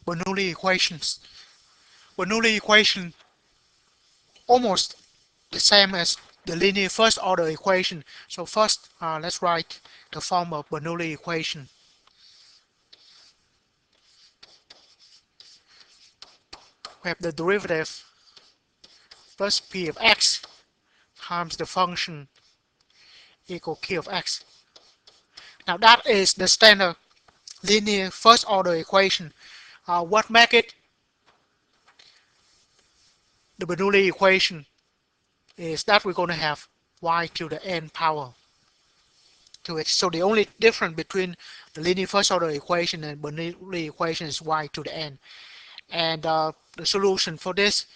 Bernoulli equations. Bernoulli equation almost the same as the linear first order equation. So first, let's write the form of Bernoulli equation. We have the derivative plus p of x times the function equal q of x. Now that is the standard linear first order equation. What makes it the Bernoulli equation is that we're going to have y to the n power to it. So the only difference between the linear first order equation and Bernoulli equation is y to the n. And the solution for this,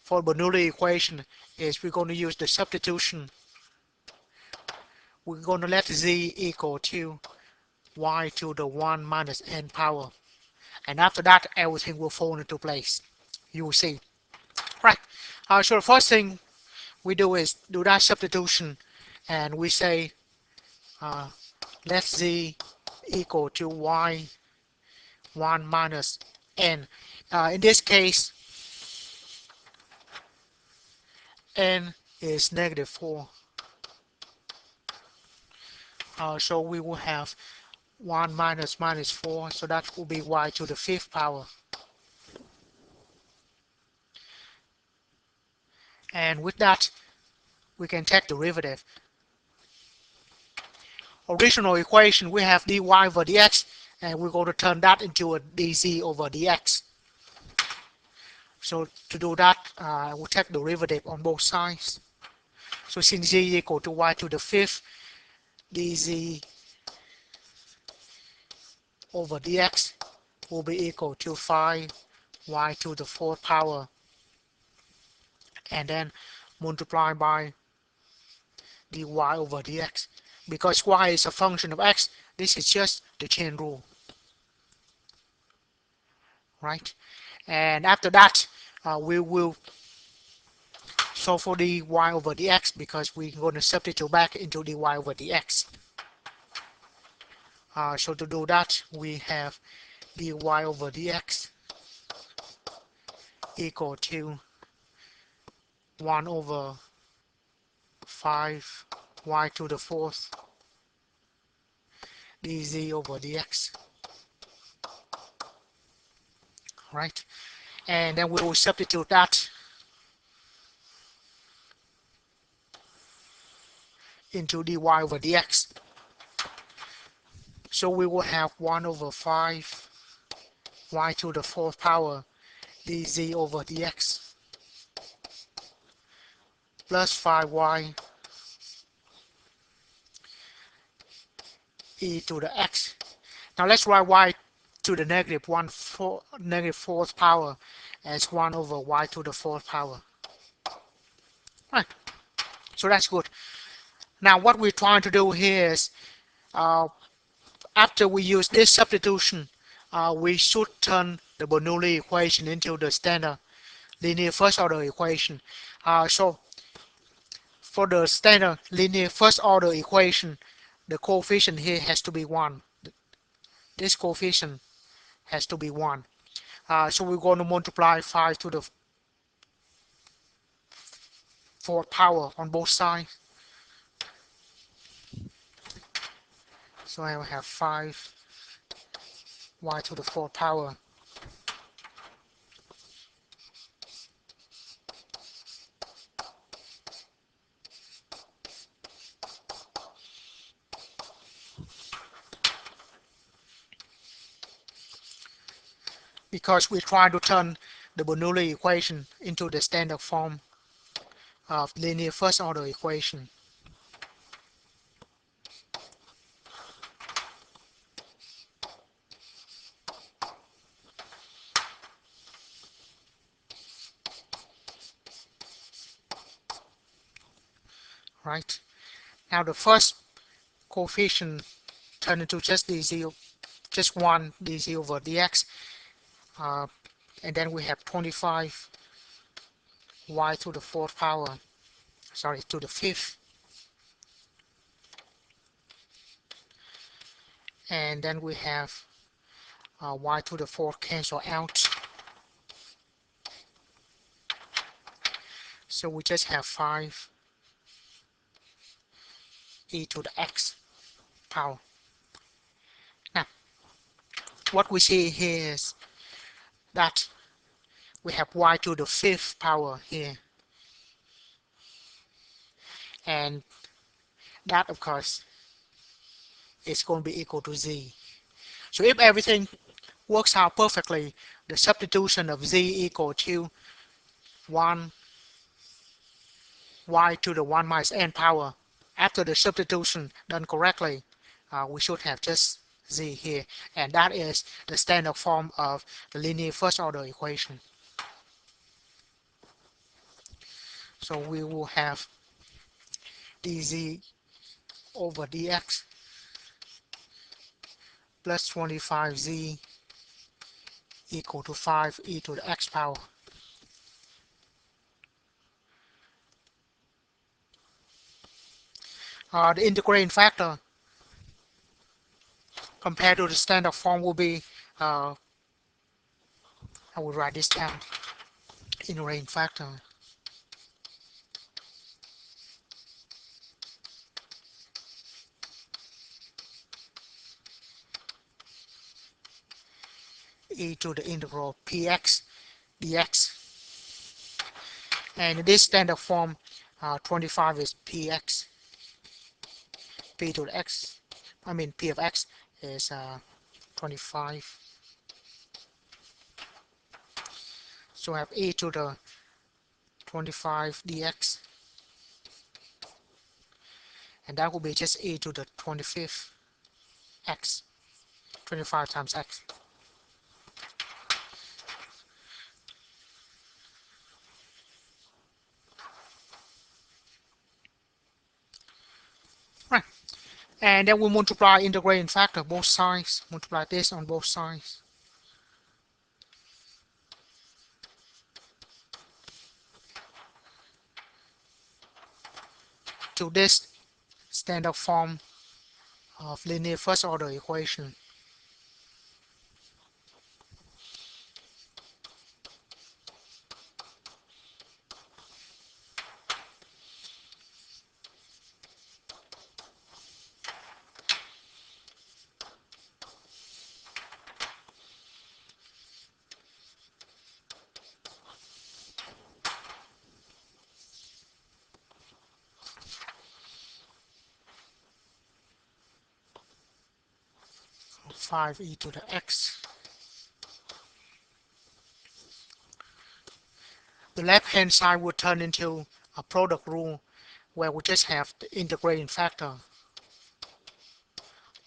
for Bernoulli equation, is we're going to use the substitution. We're going to let z equal to y to the 1 minus n power. And after that, everything will fall into place. You will see. Right. So the first thing we do is do that substitution, and we say let z equal to y 1 minus n. In this case, n is -4. So we will have 1 minus -4, so that will be y to the 5th power. And with that, we can take the derivative. Original equation, we have dy over dx, and we're going to turn that into a dz over dx. So to do that, we'll take the derivative on both sides. So since z equal to y to the 5th, dz over dx will be equal to 5 y to the 4th power, and then multiply by dy over dx. Because y is a function of x, this is just the chain rule, right? And after that, we will solve for dy over dx, because we're going to substitute back into dy over dx. So to do that, we have dy over dx equal to 1 over 5 y to the 4th dz over dx, right? And then we will substitute that into dy over dx. So we will have 1 over 5 y to the 4th power dz over dx plus 5y e to the x. Now let's write y to the negative 4th power as 1 over y to the 4th power. Right. So that's good. Now what we're trying to do here is, after we use this substitution, we should turn the Bernoulli equation into the standard linear first order equation. So for the standard linear first order equation, the coefficient here has to be 1. This coefficient has to be 1. So we're going to multiply 5 to the 4th power on both sides. So I will have 5 y to the 4th power because we're trying to turn the Bernoulli equation into the standard form of linear first order equation. Right? Now the first coefficient turned into just dz, just 1 dz over dx, and then we have 25 y to the 4th power, sorry, to the 5th, and then we have y to the 4th cancel out, So we just have 5 e to the x power. Now, what we see here is that we have y to the 5th power here, and that of course is going to be equal to z. So if everything works out perfectly, the substitution of z equal to 1 y to the 1 minus n power, after the substitution done correctly, we should have just z here, and that is the standard form of the linear first order equation. So we will have dz over dx plus 25z equal to 5 e to the x power. The integrating factor compared to the standard form will be, I will write this down, integrating factor e to the integral px dx, and in this standard form 25 is px, p to the x, p of x is 25, so I have e to the 25 dx, and that will be just e to the 25th x, 25 times x. Right, and then we multiply integrating factor both sides, multiply this on both sides. To this standard form of linear first order equation. So 5 e to the x. The left hand side will turn into a product rule where we just have the integrating factor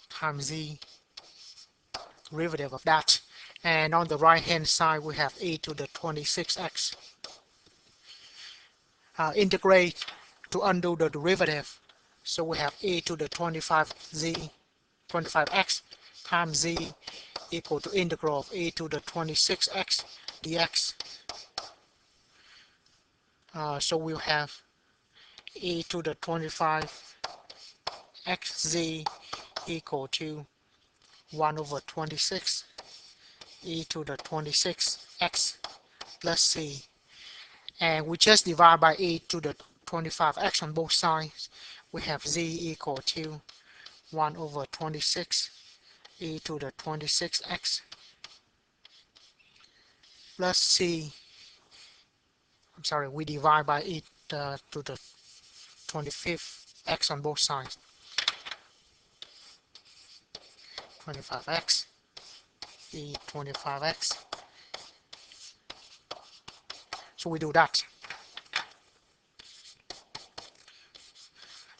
times z, derivative of that, and on the right hand side we have e to the 26x. Integrate to undo the derivative, so we have e to the 25z 25x times z equal to integral of e to the 26x dx. So we'll have e to the 25xz equal to 1 over 26 e to the 26x plus c, and we just divide by e to the 25x on both sides. We have z equal to 1 over 26 e to the 26x plus c. I'm sorry, we divide by e to the 25th x on both sides. 25x e 25x. So we do that.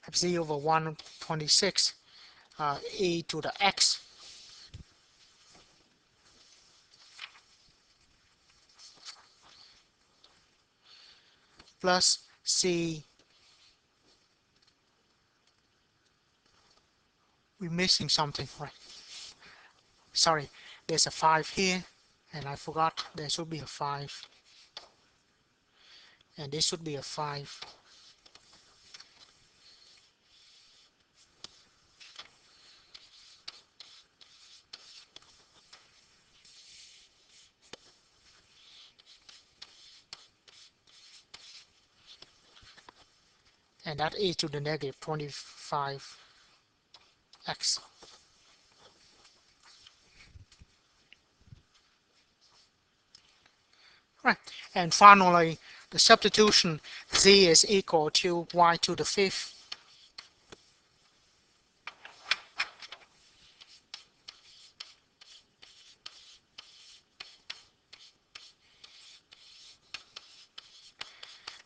Have z over 126 e to the x plus c. We're missing something, right? Sorry, there's a 5 here, and I forgot there should be a 5, and this should be a 5. and that e to the negative 25x. Right, and finally the substitution z is equal to y to the fifth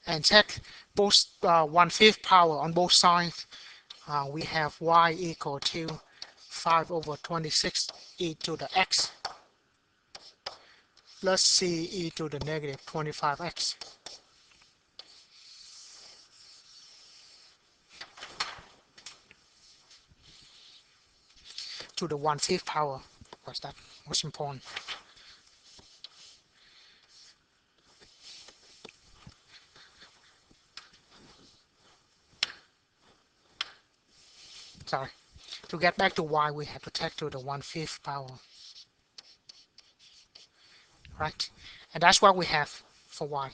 and set both 1/5 power on both sides. We have y equal to 5 over 26 e to the x plus c e to the negative 25x to the 1/5 power, because that was important. Sorry. To get back to y, we have to take to the 1/5 power. Right? And that's what we have for y.